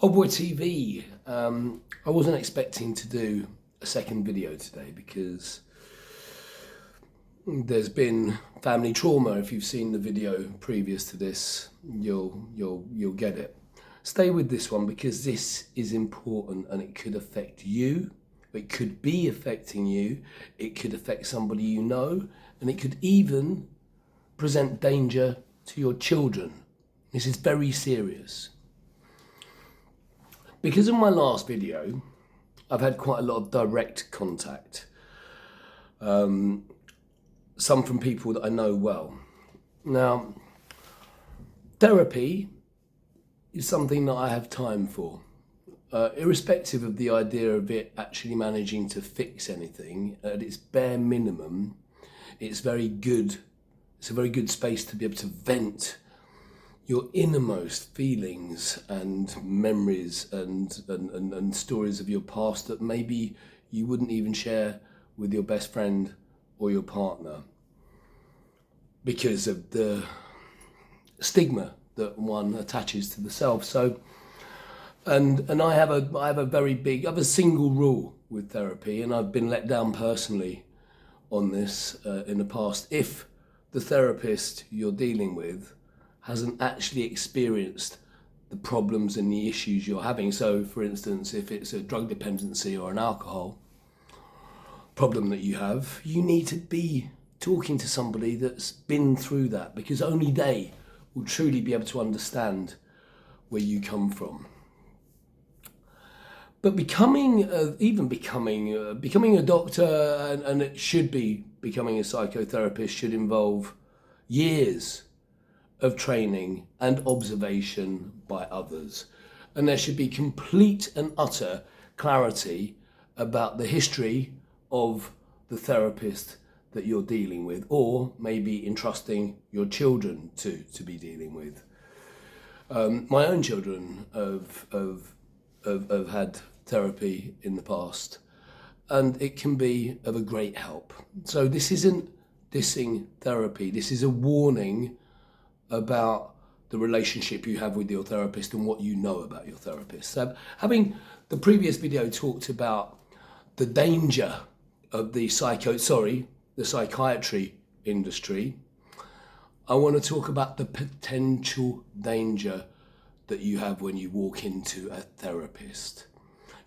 Oh boy TV, I wasn't expecting to do a second video today because there's been family trauma. If you've seen the video previous to this, you'll get it. Stay with this one because this is important and it could affect you. It could be affecting you. It could affect somebody you know, and it could even present danger to your children. This is very serious. Because of my last video, I've had quite a lot of direct contact. Some from people that I know well. Now, therapy is something that I have time for. Irrespective of the idea of it actually managing to fix anything, at its bare minimum, it's very good. It's a very good space to be able to vent your innermost feelings and memories and stories of your past that maybe you wouldn't even share with your best friend or your partner because of the stigma that one attaches to the self. So, and I have a single rule with therapy, and I've been let down personally on this in the past. If the therapist you're dealing with hasn't actually experienced the problems and the issues you're having. So, for instance, if it's a drug dependency or an alcohol problem that you have, you need to be talking to somebody that's been through that, because only they will truly be able to understand where you come from. But becoming a doctor, and it should be becoming a psychotherapist, should involve years of training and observation by others. And there should be complete and utter clarity about the history of the therapist that you're dealing with, or maybe entrusting your children to be dealing with. My own children have had therapy in the past, and it can be of a great help. So this isn't dissing therapy. This is a warning about the relationship you have with your therapist and what you know about your therapist. So, having the previous video talked about the danger of the psychiatry industry, I want to talk about the potential danger that you have when you walk into a therapist.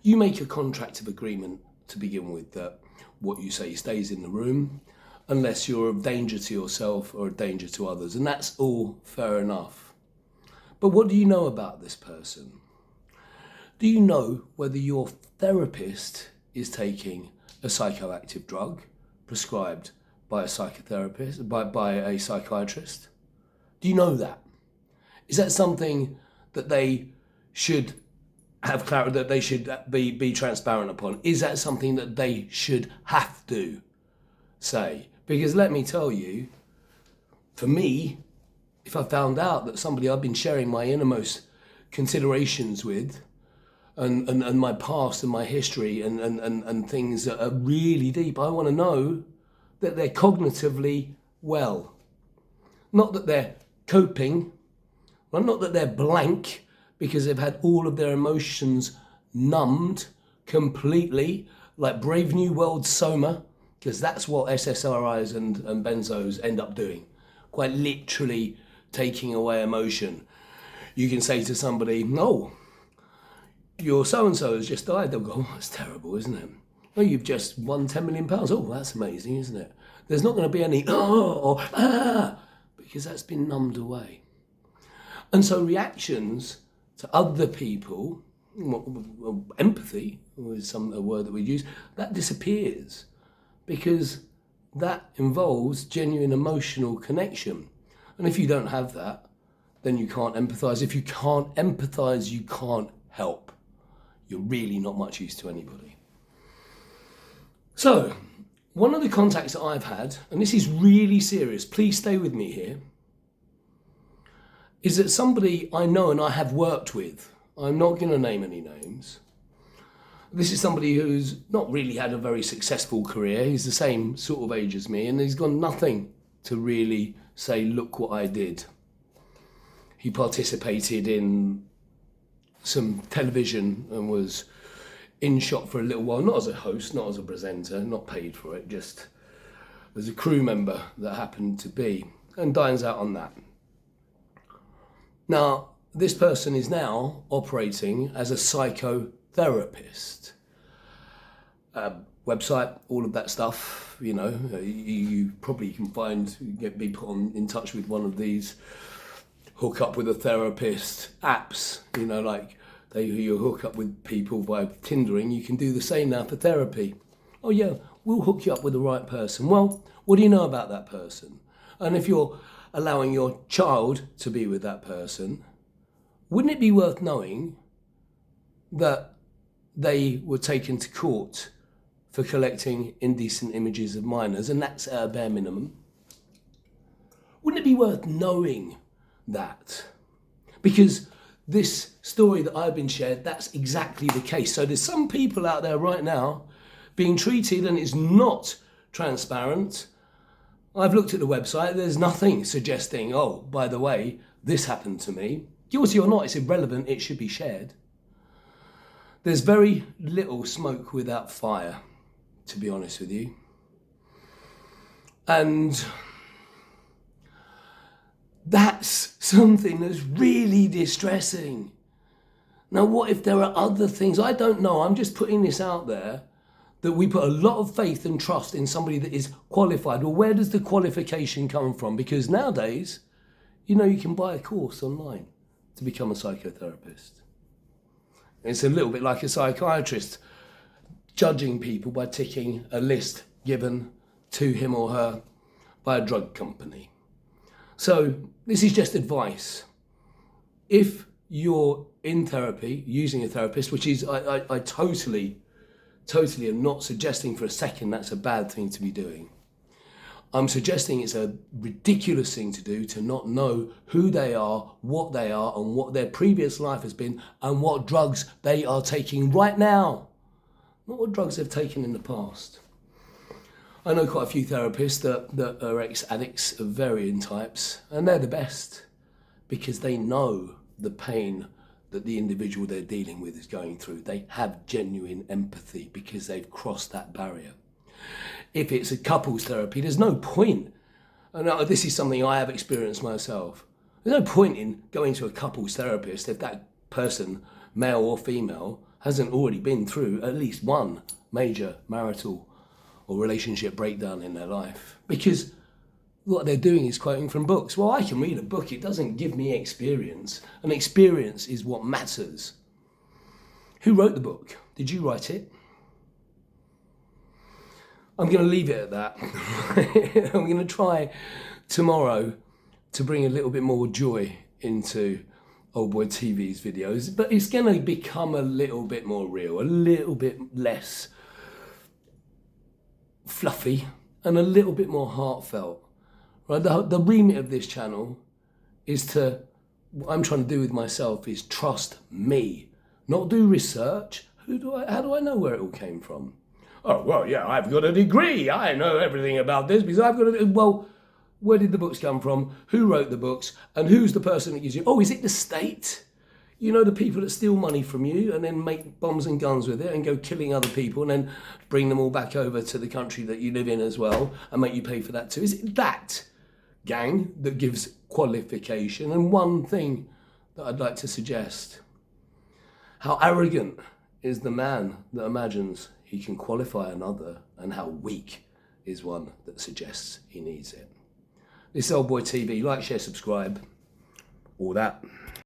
You make a contract of agreement to begin with that what you say stays in the room, unless you're of danger to yourself or a danger to others, and that's all fair enough. But what do you know about this person? Do you know whether your therapist is taking a psychoactive drug prescribed by a psychotherapist, by a psychiatrist? Do you know that? Is that something that they should have clarity, that they should be transparent upon? Is that something that they should have to say? Because let me tell you, for me, if I found out that somebody I've been sharing my innermost considerations with, and my past and my history and things that are really deep, I want to know that they're cognitively well. Not that they're coping, not that they're blank because they've had all of their emotions numbed completely, like Brave New World Soma, because that's what SSRIs and benzos end up doing, quite literally taking away emotion. You can say to somebody, "No, your so-and-so has just died." They'll go, "Oh, that's terrible, isn't it? Oh, you've just won £10 million. Oh, that's amazing, isn't it?" There's not going to be any or because that's been numbed away. And so reactions to other people, empathy is a word that we use, that disappears because that involves genuine emotional connection. And if you don't have that, then you can't empathize. If you can't empathize, you can't help. You're really not much use to anybody. So, one of the contacts that I've had, and this is really serious, please stay with me here, is that somebody I know and I have worked with. I'm not going to name any names. This is somebody who's not really had a very successful career. He's the same sort of age as me, and he's got nothing to really say, "Look what I did." He participated in some television and was in shot for a little while, not as a host, not as a presenter, not paid for it, just as a crew member that happened to be, and dines out on that. Now, this person is now operating as a psychotherapist. Website, all of that stuff, you probably can be put in touch with one of these hook up with a therapist apps, like you hook up with people via Tindering. You can do the same now for therapy. Oh yeah, we'll hook you up with the right person. Well, what do you know about that person? And if you're allowing your child to be with that person, wouldn't it be worth knowing that they were taken to court for collecting indecent images of minors, and that's at a bare minimum? Wouldn't it be worth knowing that? Because this story that I've been shared, that's exactly the case. So there's some people out there right now being treated, and it's not transparent. I've looked at the website, there's nothing suggesting, oh, by the way, this happened to me. Guilty or not, it's irrelevant, it should be shared. There's very little smoke without fire, to be honest with you. And that's something that's really distressing. Now, what if there are other things? I don't know, I'm just putting this out there, that we put a lot of faith and trust in somebody that is qualified. Well, where does the qualification come from? Because nowadays, you can buy a course online to become a psychotherapist. It's a little bit like a psychiatrist judging people by ticking a list given to him or her by a drug company. So this is just advice. If you're in therapy, using a therapist, which is, I totally am not suggesting for a second that's a bad thing to be doing. I'm suggesting it's a ridiculous thing to do to not know who they are, and what their previous life has been, and what drugs they are taking right now. Not what drugs they've taken in the past. I know quite a few therapists that are ex-addicts of varying types, and they're the best because they know the pain that the individual they're dealing with is going through. They have genuine empathy because they've crossed that barrier. If it's a couples therapy, there's no point, and this is something I have experienced myself, there's no point in going to a couples therapist if that person, male or female, hasn't already been through at least one major marital or relationship breakdown in their life. Because what they're doing is quoting from books. Well, I can read a book, it doesn't give me experience, and experience is what matters. Who wrote the book? Did you write it? I'm going to leave it at that. I'm going to try tomorrow to bring a little bit more joy into Old Boy TV's videos, but it's going to become a little bit more real, a little bit less fluffy, and a little bit more heartfelt. Right? The remit of this channel is what I'm trying to do with myself is trust me, not do research. How do I know where it all came from? Oh, well, yeah, I've got a degree. I know everything about this because I've got well, where did the books come from? Who wrote the books? And who's the person that gives you? Oh, is it the state? The people that steal money from you and then make bombs and guns with it and go killing other people and then bring them all back over to the country that you live in as well and make you pay for that too? Is it that gang that gives qualification? And one thing that I'd like to suggest, how arrogant is the man that imagines he can qualify another, and how weak is one that suggests he needs it. This is Old Boy TV. Like, share, subscribe, all that.